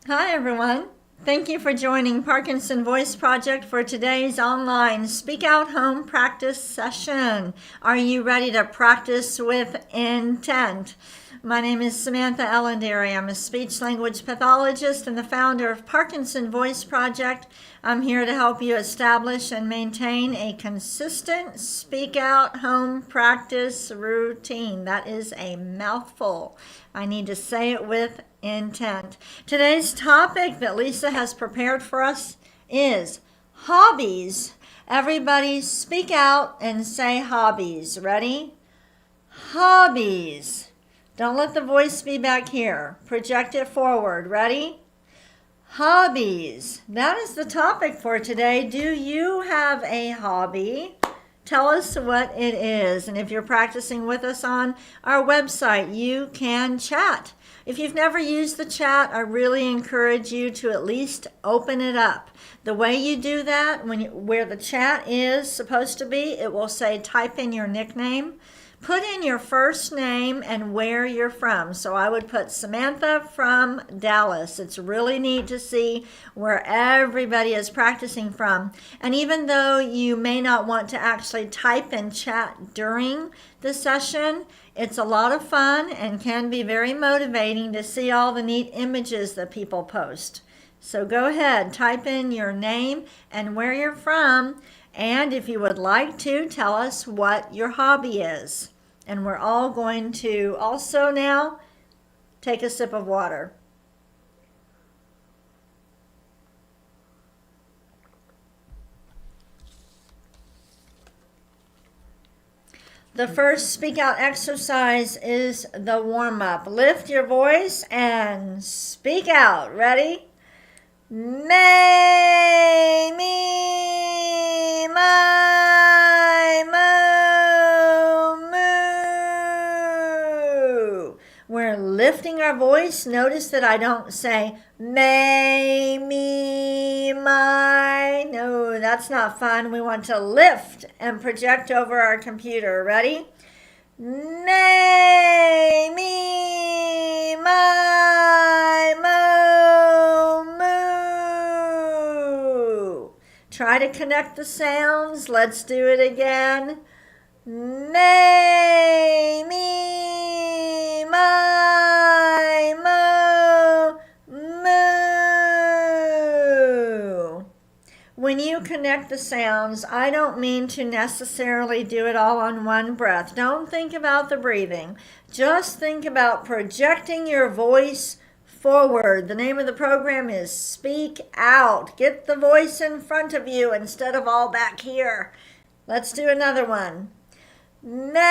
Hi, everyone. Thank you for joining Parkinson Voice Project for today's online Speak Out Home practice session. Are you ready to practice with intent? My name is Samantha Ellenderry. I'm a speech-language pathologist and the founder of Parkinson Voice Project. I'm here to help you establish and maintain a consistent Speak Out Home practice routine. That is a mouthful. I need to say it with intent. Today's topic that Lisa has prepared for us is hobbies. Everybody speak out and say hobbies. Ready? Hobbies. Don't let the voice be back here. Project it forward. Ready? Hobbies. That is the topic for today. Do you have a hobby? Tell us what it is. And if you're practicing with us on our website, you can chat. If you've never used the chat, I really encourage you to at least open it up. The way you do that, where the chat is supposed to be, it will say type in your nickname. Put in your first name and where you're from. So I would put Samantha from Dallas. It's really neat to see where everybody is practicing from. And even though you may not want to actually type in chat during the session, it's a lot of fun and can be very motivating to see all the neat images that people post. So go ahead, type in your name and where you're from. And if you would like to, tell us what your hobby is. And we're all going to also now take a sip of water. The first speak out exercise is the warm-up. Lift your voice and speak out. Ready? May, me, my, mo, moo. We're lifting our voice. Notice that I don't say may, me, my. No, that's not fun. We want to lift and project over our computer. Ready? May, me, my, mo, moo. Try to connect the sounds. Let's do it again. May, me, my, mo, moo. When you connect the sounds, I don't mean to necessarily do it all on one breath. Don't think about the breathing. Just think about projecting your voice forward. The name of the program is Speak Out. Get the voice in front of you instead of all back here. Let's do another one. May,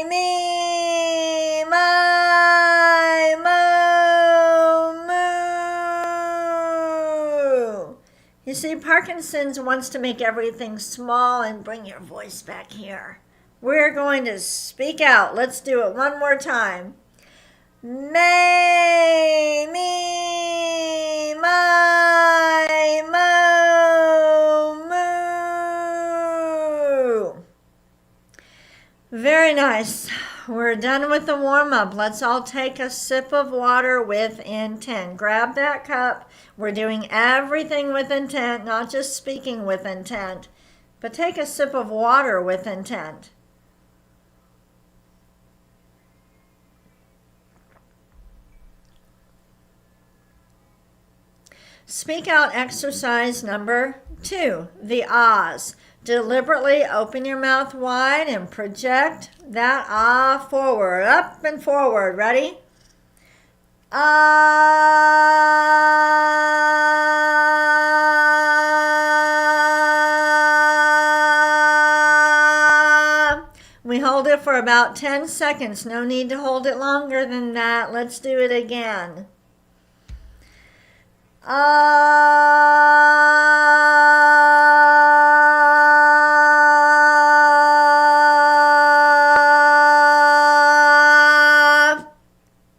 me, my, mo, moo. You see, Parkinson's wants to make everything small and bring your voice back here. We're going to speak out. Let's do it one more time. May, me, my, mo, moo. Very nice. We're done with the warm-up. Let's all take a sip of water with intent. Grab that cup. We're doing everything with intent, not just speaking with intent. But take a sip of water with intent. Speak out exercise number 2, the ahs. Deliberately open your mouth wide and project that ah forward, up and forward. Ready? Ah. We hold it for about 10 seconds. No need to hold it longer than that. Let's do it again.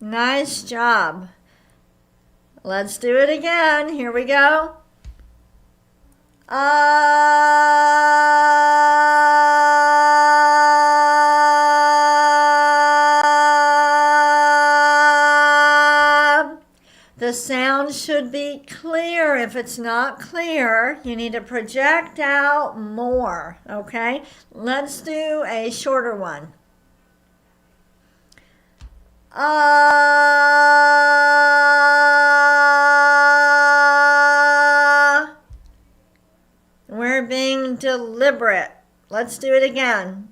Nice job. Let's do it again. Here we go. The sound if it's not clear, you need to project out more, okay? Let's do a shorter one. We're being deliberate. Let's do it again.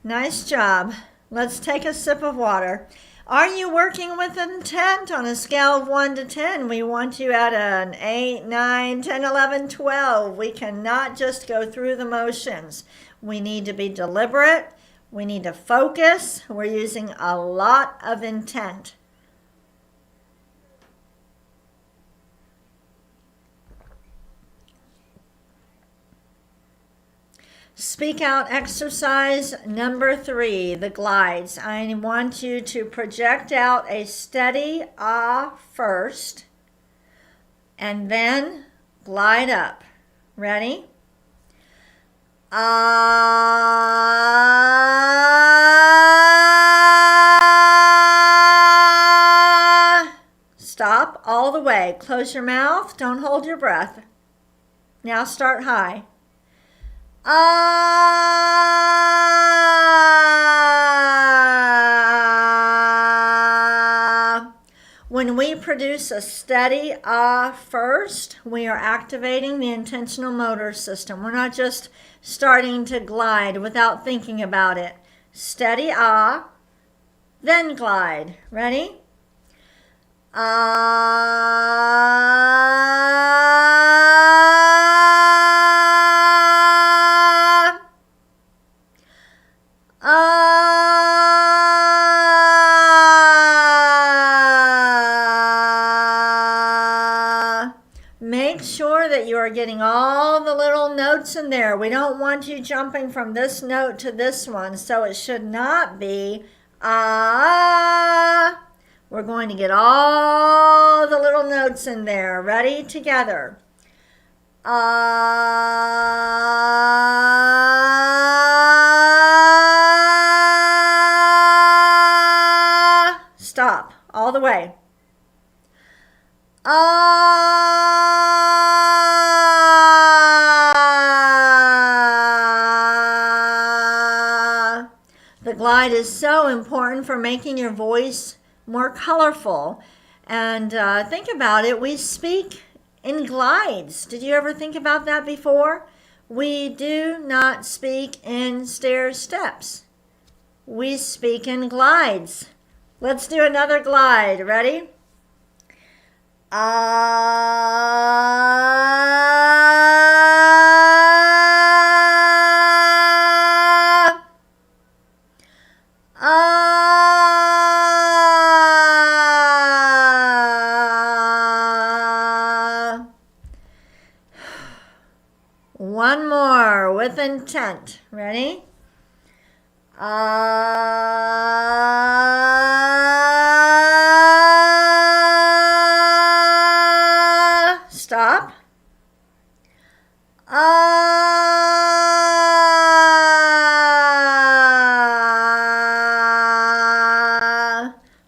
Nice job. Let's take a sip of water. Are you working with intent on a scale of 1 to 10? We want you at an 8, 9, 10, 11, 12. We cannot just go through the motions. We need to be deliberate. We need to focus. We're using a lot of intent. Speak out exercise number 3, the glides. I want you to project out a steady ah first and then glide up. Ready? Ah. Stop all the way. Close your mouth. Don't hold your breath. Now start high. Ah. When we produce a steady ah first, we are activating the intentional motor system. We're not just starting to glide without thinking about it. Steady ah, then glide. Ready? Make sure that you are getting all the little notes in there. We don't want you jumping from this note to this one, so it should not be ah. We're going to get all the little notes in there. Ready? Together. Ah. Stop. All the way. Ah. The glide is so important for making your voice more colorful. And think about it. We speak in glides. Did you ever think about that before? We do not speak in stair steps. We speak in glides. Let's do another glide. Ready? Ah. Ah. One more with intent. Ready? Stop.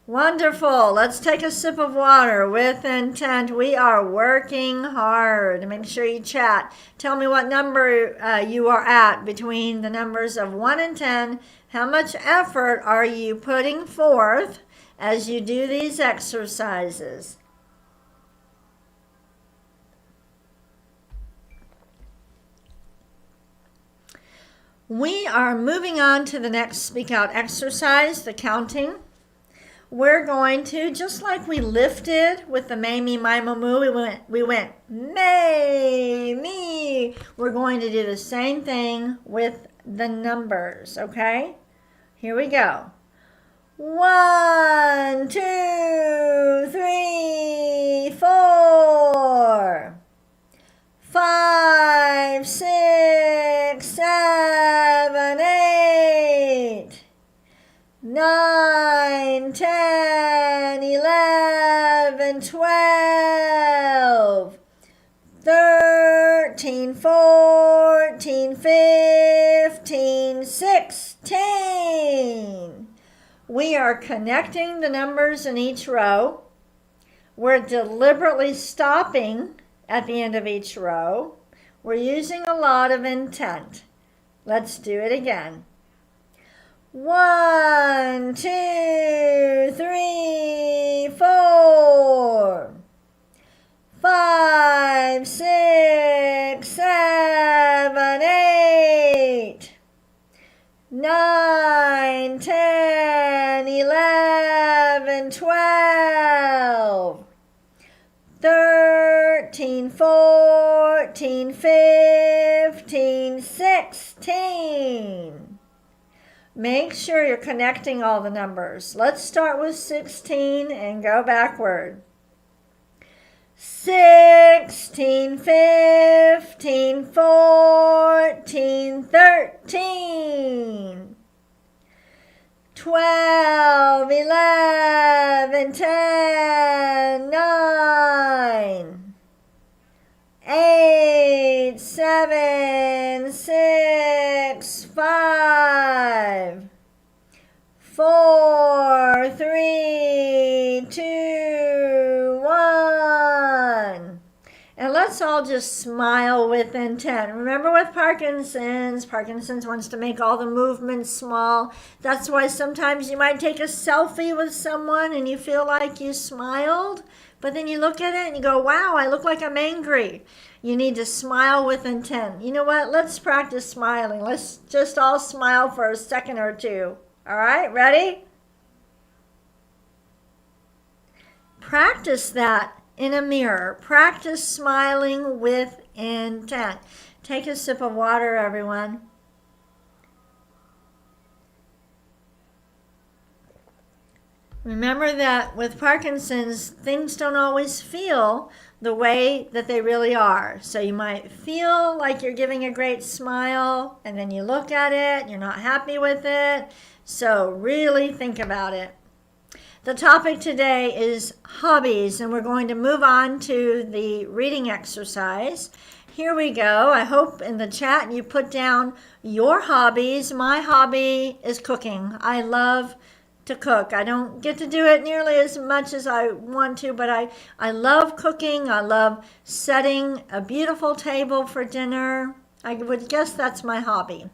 Wonderful. Let's take a sip of water with intent. We are working hard. Make sure you chat. Tell me what number you are at between the numbers of 1 and 10. How much effort are you putting forth as you do these exercises? We are moving on to the next speak out exercise, the counting. We're going to, just like we lifted with the may, me, my, mo, moo, we went may, me. We're going to do the same thing with the numbers, okay? Here we go. 1, 2, 3, 4, 5, 6, 7, 8, 9, 10, 11, 12, 13, 14, 15, 16. We are connecting the numbers in each row. We're deliberately stopping at the end of each row. We're using a lot of intent. Let's do it again. 1, 2, 3, 4, 5, 6, 7, 8, 9, 10, 11, 12, 13, 14, 15, 16. Make sure you're connecting all the numbers. Let's start with 16 and go backward. 16, 15, 14, 13, 12, 11, 10, 9, 8, 7, 6, 5, 4, 3, 2, 1. And let's all just smile with intent. Remember with Parkinson's wants to make all the movements small. That's why sometimes you might take a selfie with someone and you feel like you smiled, but then you look at it and you go, wow, I look like I'm angry. You need to smile with intent. You know what? Let's practice smiling. Let's just all smile for a second or two. All right, ready? Practice that in a mirror. Practice smiling with intent. Take a sip of water, everyone. Remember that with Parkinson's, things don't always feel the way that they really are. So you might feel like you're giving a great smile, and then you look at it, and you're not happy with it. So really think about it. The topic today is hobbies, and we're going to move on to the reading exercise. Here we go. I hope in the chat you put down your hobbies. My hobby is cooking. I love to cook. I don't get to do it nearly as much as I want to, but I love cooking. I love setting a beautiful table for dinner. I would guess that's my hobby.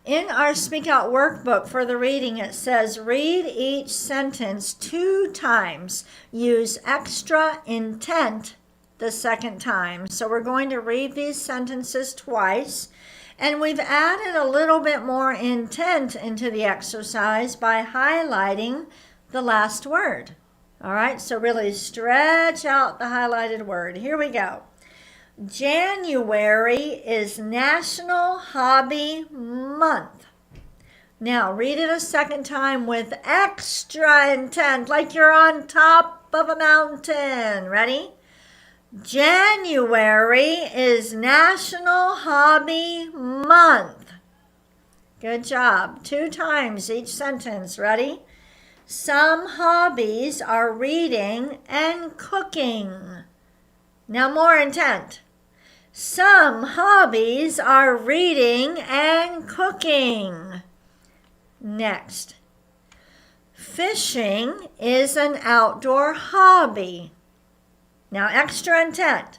In our Speak Out workbook for the reading, it says, read each sentence 2 times. Use extra intent the second time. So we're going to read these sentences twice. And we've added a little bit more intent into the exercise by highlighting the last word. All right, so really stretch out the highlighted word. Here we go. January is National Hobby Month. Now read it a second time with extra intent, like you're on top of a mountain. Ready? January is National Hobby Month. Good job. 2 times each sentence. Ready? Some hobbies are reading and cooking. Now more intent. Some hobbies are reading and cooking. Next. Fishing is an outdoor hobby. Now extra intent.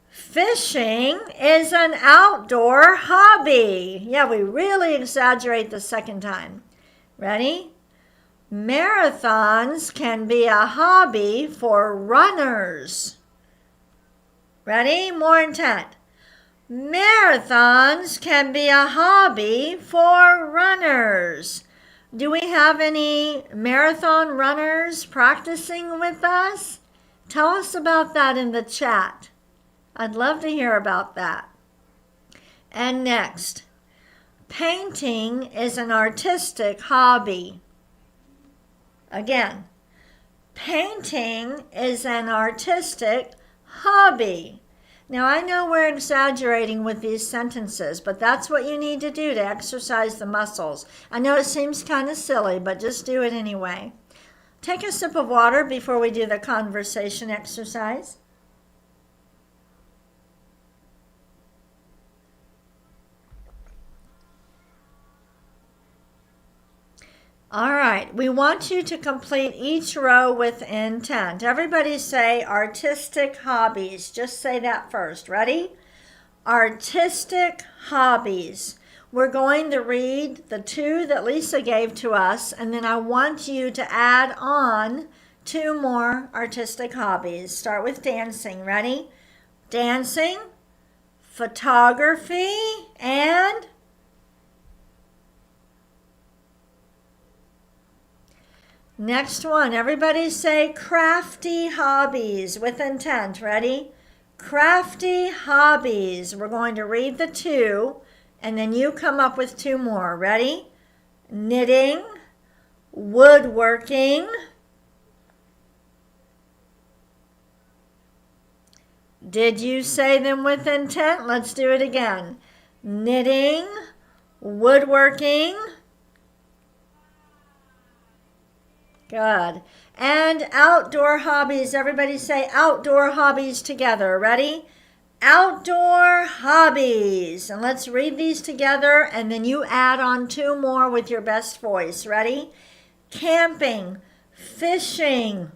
Fishing is an outdoor hobby. Yeah, we really exaggerate the second time. Ready? Marathons can be a hobby for runners. Ready? More intent. Marathons can be a hobby for runners. Do we have any marathon runners practicing with us? Tell us about that in the chat. I'd love to hear about that. And next, painting is an artistic hobby. Again, painting is an artistic hobby. Now, I know we're exaggerating with these sentences, but that's what you need to do to exercise the muscles. I know it seems kind of silly, but just do it anyway. Take a sip of water before we do the conversation exercise. All right, we want you to complete each row with intent. Everybody say artistic hobbies. Just say that first. Ready? Artistic hobbies. We're going to read the 2 that Lisa gave to us, and then I want you to add on 2 more artistic hobbies. Start with dancing. Ready? Dancing, photography, and next one. Everybody say crafty hobbies with intent. Ready? Crafty hobbies. We're going to read the 2, and then you come up with 2 more. Ready? Knitting, woodworking, did you say them with intent? Let's do it again. Knitting, woodworking, good. And outdoor hobbies. Everybody say outdoor hobbies together. Ready? Outdoor hobbies. And let's read these together, and then you add on 2 more with your best voice. Ready? Camping, fishing,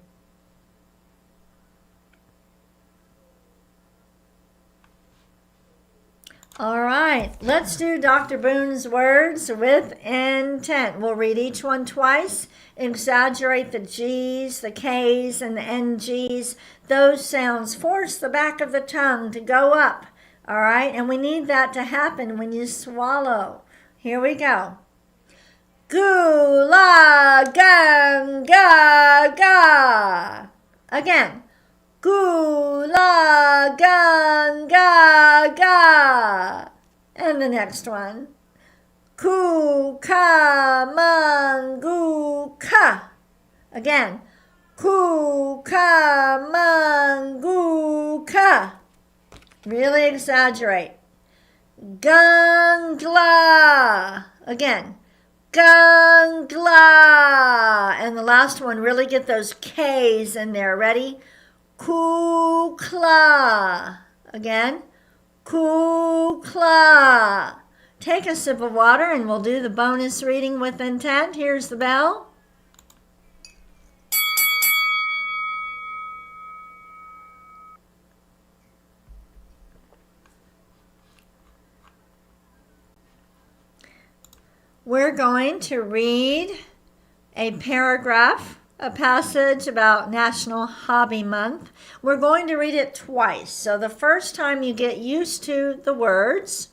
all right, let's do Dr. Boon's words with intent. We'll read each one twice. Exaggerate the G's, the K's, and the NG's. Those sounds. Force the back of the tongue to go up. All right, and we need that to happen when you swallow. Here we go. Gula gang ga ga. Again. Gula gang ga ga. And the next one. Ku ka mangu ka. Again. Ku ka mangu ka. Really exaggerate. Gangla. Again. Gangla. And the last one, really get those K's in there. Ready? Kukla. Again. Kukla. Take a sip of water and we'll do the bonus reading with intent. Here's the bell. We're going to read a paragraph, a passage about National Hobby Month. We're going to read it twice. So the first time you get used to the words.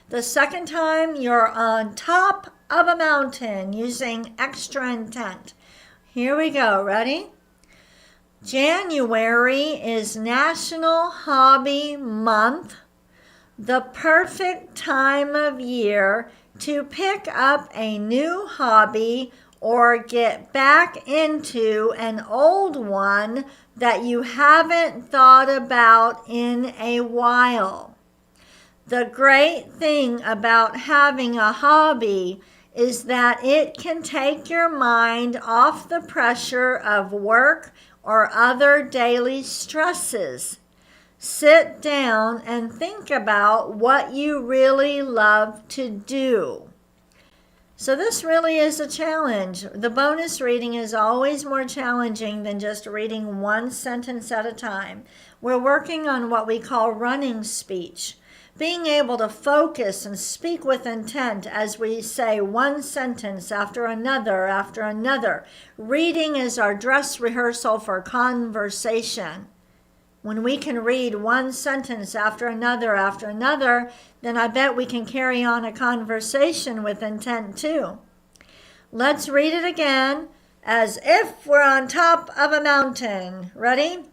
The second time you're on top of a mountain using extra intent. Here we go. Ready? January is National Hobby Month, the perfect time of year to pick up a new hobby or get back into an old one that you haven't thought about in a while. The great thing about having a hobby is that it can take your mind off the pressure of work or other daily stresses. Sit down and think about what you really love to do. So this really is a challenge. The bonus reading is always more challenging than just reading one sentence at a time. We're working on what we call running speech. Being able to focus and speak with intent as we say one sentence after another after another. Reading is our dress rehearsal for conversation. When we can read one sentence after another, then I bet we can carry on a conversation with intent too. Let's read it again as if we're on top of a mountain. Ready?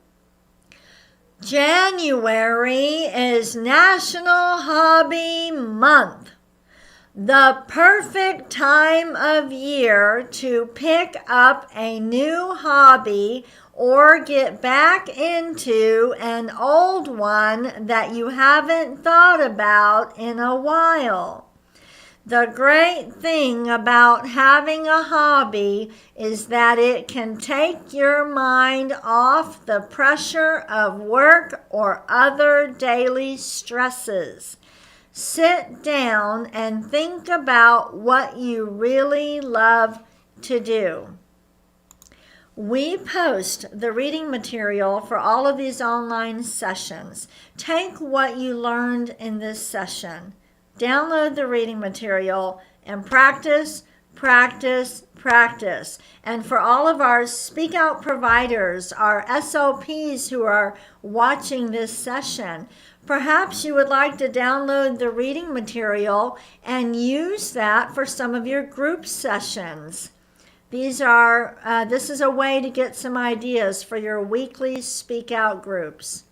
January is National Hobby Month, the perfect time of year to pick up a new hobby or get back into an old one that you haven't thought about in a while. The great thing about having a hobby is that it can take your mind off the pressure of work or other daily stresses. Sit down and think about what you really love to do. We post the reading material for all of these online sessions. Take what you learned in this session, download the reading material, and practice, practice, practice. And for all of our Speak Out providers, our SOPs who are watching this session, perhaps you would like to download the reading material and use that for some of your group sessions. This is a way to get some ideas for your weekly Speak Out groups.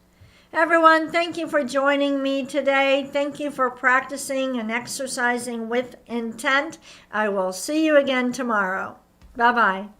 Everyone, thank you for joining me today. Thank you for practicing and exercising with intent. I will see you again tomorrow. Bye-bye.